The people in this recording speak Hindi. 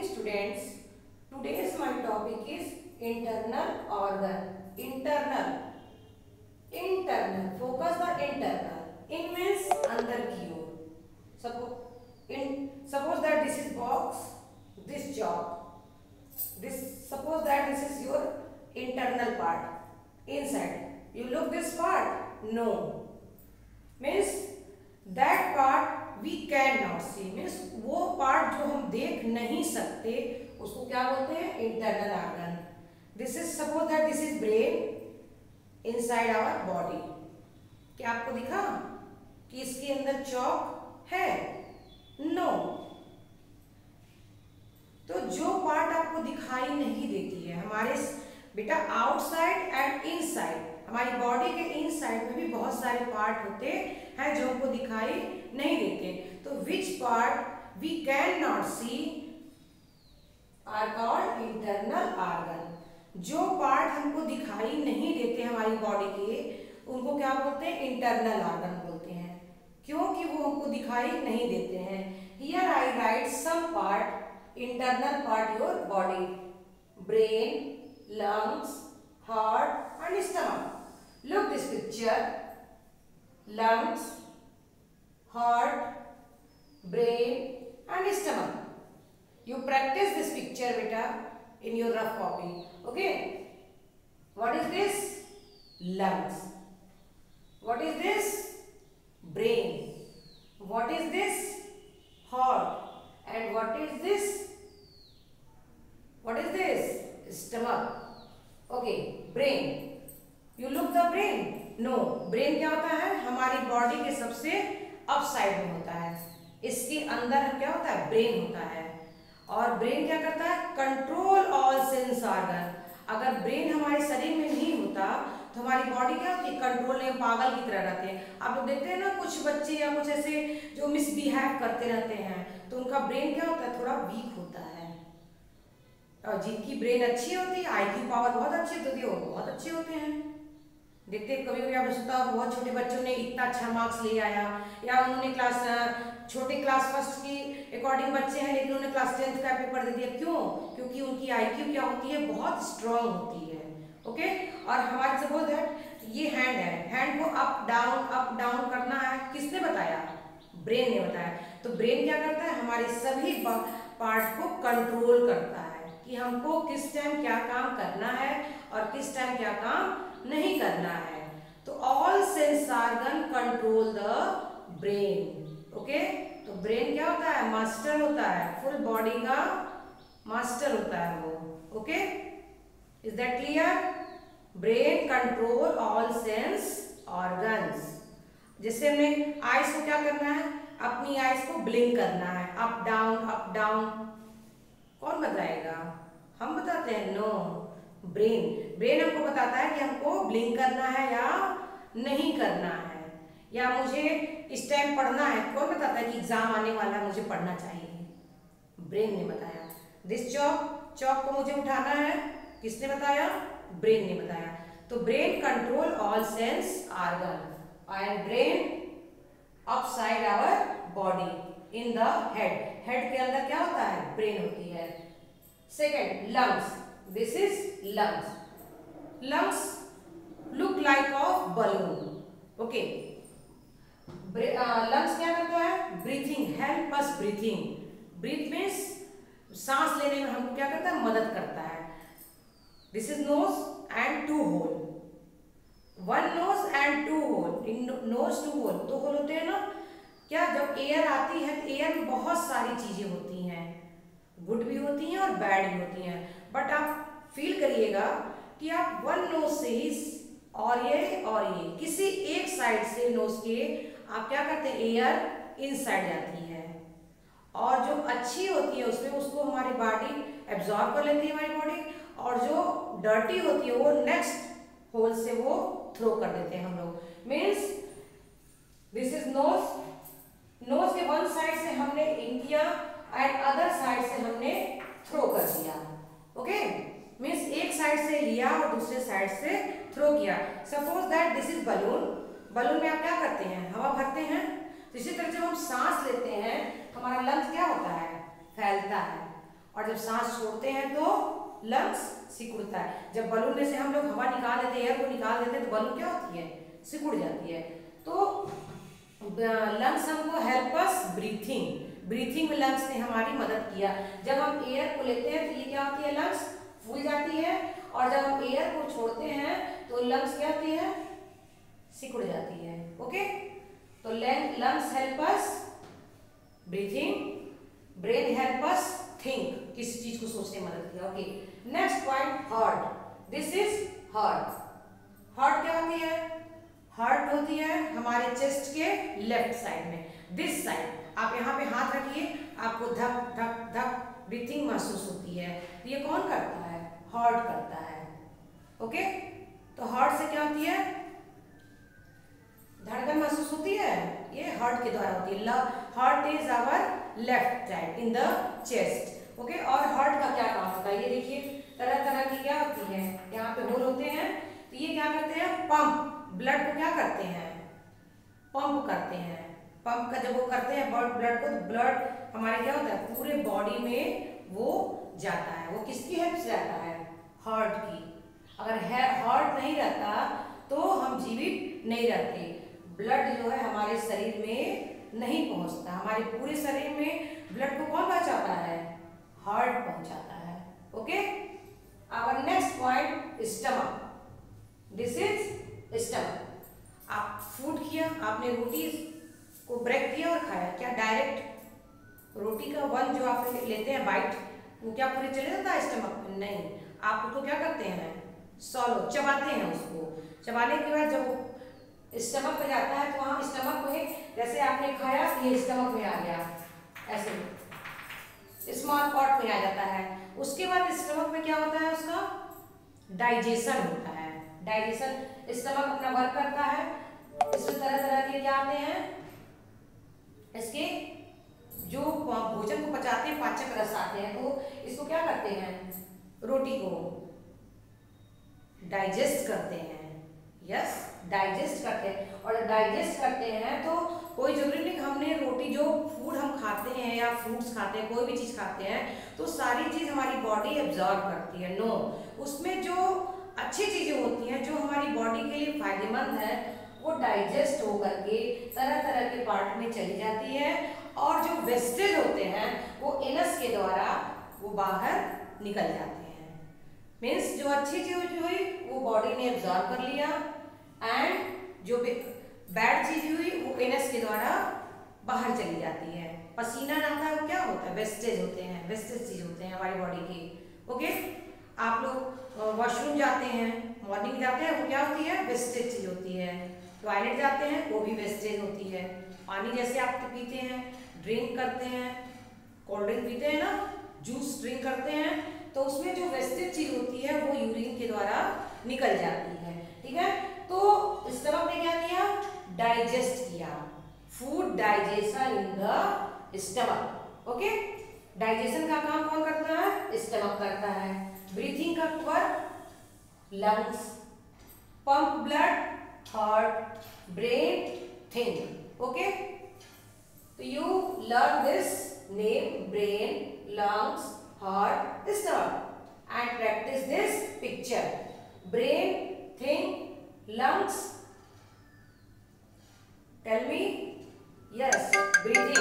students, today's my topic is internal organ. Internal. Focus the internal. In means अंदर की ओर. Suppose that this is box, this chalk. Suppose that this is your internal part. Inside. You look this part? No. Means that part we cannot see. Means वो part जो हम देख नहीं सकते उसको क्या बोलते हैं? Internal organ. This is suppose that this is brain inside our body. क्या आपको दिखा कि इसके अंदर चौक है? No. तो जो पार्ट आपको दिखाई नहीं देती है हमारे बेटा आउटसाइड एंड इनसाइड, हमारी बॉडी के इनसाइड में भी बहुत सारे पार्ट होते हैं जो हमको दिखाई नहीं देते. तो which part we can not see are called internal organ. जो पार्ट हमको दिखाई नहीं देते हमारी बॉडी के उनको क्या बोलते हैं? इंटरनल ऑर्गन बोलते हैं. क्योंकि वो हमको दिखाई नहीं देते हैं. Here I write some part, internal part your body, brain, lungs, heart and stomach. Look this picture. Lungs, heart, brain and stomach. You practice this picture beta in your rough copy. Okay. What is this? Lungs. What is this? Brain. What is this? Heart. And what is this? What is this? Stomach. Okay, brain. You look the brain? No. Brain क्या होता है? हमारी बॉडी के सबसे अप साइड में होता है. इसके अंदर क्या होता है? ब्रेन होता है. और ब्रेन क्या करता है? Control all sense organ. अगर ब्रेन हमारे शरीर में नहीं होता तो हमारी बॉडी क्या होती है? कंट्रोल में पागल की तरह रहते हैं. आप लोग देखते हैं ना कुछ बच्चे या कुछ ऐसे जो मिसबिहेव करते रहते हैं तो उनका ब्रेन क्या होता है? थोड़ा वीक होता है. और जिनकी ब्रेन अच्छी होती है, आईक्यू पावर बहुत अच्छी होती है, वो बहुत अच्छे होते हैं. देखते हैं कभी कभी आपने सुना बहुत छोटे बच्चों ने इतना अच्छा मार्क्स ले आया, या उन्होंने छोटे क्लास फर्स्ट की अकॉर्डिंग बच्चे हैं लेकिन उन्होंने क्लास 10th का पेपर दे दिया. क्यों? क्योंकि उनकी आईक्यू क्या होती है? बहुत स्ट्रांग होती है. ओके. और हमारे सपोज दैट ये हैंड है, हैंड को अप डाउन करना है. किसने बताया? ब्रेन ने बताया. तो ब्रेन क्या करता है? हमारे सभी पार्ट को कंट्रोल करता है कि हमको किस टाइम क्या काम करना है और किस टाइम क्या काम नहीं करना है. तो all sense organ control the brain. Okay. तो ब्रेन क्या होता है? मास्टर होता है, फुल बॉडी का मास्टर होता है वो. Okay. Is that clear? Brain control all sense organs. जैसे हमने आइज को क्या करना है? अपनी आइज को ब्लिंक करना है. Up down. कौन बताएगा? हम बताते हैं? नो. ब्रेन हमको बताता है कि हमको ब्लिंक करना है या नहीं करना है, या मुझे इस टाइम पढ़ना है. कौन बताता है कि एग्जाम आने वाला है, मुझे पढ़ना चाहिए? ब्रेन ने बताया. दिस चॉक को मुझे उठाना है. किसने बताया? ब्रेन ने बताया. तो brain control all sense organ and brain upside our body in the head. Head के अंदर क्या होता है? ब्रेन होती है. Second, lungs. This is lungs. Lungs look like of balloon. Okay. Lungs क्या करता है? Breathing, help us breathing. Breath means सांस लेने में हमको क्या करता है? मदद करता है. This is nose and two hole. One nose and two hole. In nose two hole, दो होल होते हैं ना. क्या जब एयर आती है तो एयर में बहुत सारी चीजें होती हैं, गुड भी होती हैं और बैड भी होती हैं. बट आप फील करिएगा कि आप वन नोज से ही और ये किसी एक साइड से नोज के आप क्या करते हैं? एयर इनसाइड जाती है और जो अच्छी होती है उसमें उसको हमारी बॉडी एब्जॉर्ब कर लेती है हमारी बॉडी, और जो डर्टी होती है वो नेक्स्ट होल से वो थ्रो कर देते हैं हम लोग. Means this is nose. Nose के वन साइड से हमने इन किया एंड अदर साइड से हमने थ्रो कर दिया. ओके. मीन्स एक साइड से लिया और दूसरे साइड से थ्रो किया. Suppose that this is balloon. Balloon में आप क्या करते हैं? हवा भरते हैं. तो इसी तरह जब हम सांस लेते हैं हमारा लंग्स क्या होता है? फैलता है. और जब सांस छोड़ते हैं तो लंग्स सिकुड़ता है। जब बलून में से हम लोग हवा निकाल देते हैं, एयर को निकाल देते हैं, तो बलून क्या होती है, सिकुड़ जाती है। तो लंग्स हमको हेल्प अस ब्रीथिंग में लंग्स ने हमारी मदद किया। जब हम एयर को लेते हैं तो ये क्या होती है, लंग्स फूल जाती है, और जब हम एयर को छोड़ते हैं तो लंग्स क्या होती है, सिकुड़ जाती है। ओके, तो lungs help us breathing, brain help us think, किसी चीज को सोचने में मदद किया। Okay, next point, heart. This is heart. Heart क्या होती है, हार्ट होती है हमारे चेस्ट के लेफ्ट साइड में, दिस साइड। आप यहाँ पे हाथ रखिए, आपको धक धक धक ब्रीथिंग महसूस होती है। तो ये कौन करता है, हार्ट करता है। ओके, तो हार्ट से क्या होती है, धड़कन महसूस होती है, ये हार्ट के द्वारा होती है। Heart is our left side in the chest. Okay, और हार्ट का क्या काम होता है, ये देखिए तरह तरह की क्या होती है, यहाँ पे होल होते हैं, तो ये क्या करते हैं, पंप, ब्लड को क्या करते हैं, पंप करते हैं। पंप का जब वो करते हैं ब्लड को, तो ब्लड हमारे क्या होता है, पूरे बॉडी में वो जाता है। वो किसकी हेल्प से जाता है, हार्ट की। अगर हार्ट नहीं रहता तो हम जीवित नहीं रहते। ब्लड जो है हमारे शरीर में नहीं पहुंचता, हमारे पूरे शरीर में ब्लड को कौन पहुंचाता है, हार्ट पहुंचाता है। Okay, our next point, stomach. This is stomach. आप फूड किया, आपने रोटी को ब्रेक किया और खाया, क्या डायरेक्ट रोटी का वन जो आप लेते हैं बाइट, वो क्या पूरे चले जाता है स्टमक में, नहीं, आप उसको क्या करते हैं, सॉलो, चबाते हैं उसको। चबाने के बाद जब स्टमक पे जाता है तो वहाँ स्टमक में, जैसे आपने खाया ये स्टमक में आ गया, ऐसे स्मॉल पॉट में आ जाता है। उसके बाद स्टमक में क्या होता है, उसका डाइजेशन होता है। डाइजेशन, स्टमक अपना वर्क करता है, इसमें तरह तरह के क्या आते हैं, इसके जो भोजन को पचाते हैं पाचक रस आते हैं, तो इसको क्या करते हैं, रोटी को डाइजेस्ट करते हैं। यस, डाइजेस्ट करते हैं। और डाइजेस्ट करते हैं तो कोई जरूरी नहीं कि हमने रोटी, जो फूड हम खाते हैं या फ्रूट्स खाते हैं, कोई भी चीज़ खाते हैं तो सारी चीज़ हमारी बॉडी एब्जॉर्ब करती है, नो। उसमें जो अच्छी चीज़ें होती हैं जो हमारी बॉडी के लिए फायदेमंद है, वो डाइजेस्ट होकर के तरह तरह के पार्ट में चली जाती है, और जो वेस्टेज होते हैं वो एनस के द्वारा वो बाहर निकल जाते हैं। मीन्स जो अच्छी चीज हुई वो बॉडी ने एब्जॉर्ब कर लिया, एंड जो बैड चीज हुई वो एनस के द्वारा बाहर चली जाती है। पसीना आता है वो क्या होता है, वेस्टेज होते हैं, वेस्टेज चीज होते हैं हमारी बॉडी की। ओके, आप लोग वॉशरूम जाते हैं, मॉर्निंग जाते हैं, वो क्या होती है, वेस्टेज चीज होती है। टॉयलेट जाते हैं, वो भी वेस्टेज होती है। पानी जैसे आप पीते हैं, ड्रिंक करते हैं, कोल्ड ड्रिंक पीते हैं ना, जूस ड्रिंक करते हैं, तो उसमें जो वेस्टेज चीज होती है वो यूरिन के द्वारा निकल जाती है। ठीक है, तो स्टमक ने क्या किया, डाइजेस्ट किया, food digestion in the stomach. Okay, digestion का काम कौन करता है, स्टमक करता है। ब्रीथिंग का work lungs, pump blood heart, brain, think. Okay, तो you learn this name, brain, lungs, heart, stomach, and practice this picture. Brain, think, lungs. Tell me. Yes, breathing.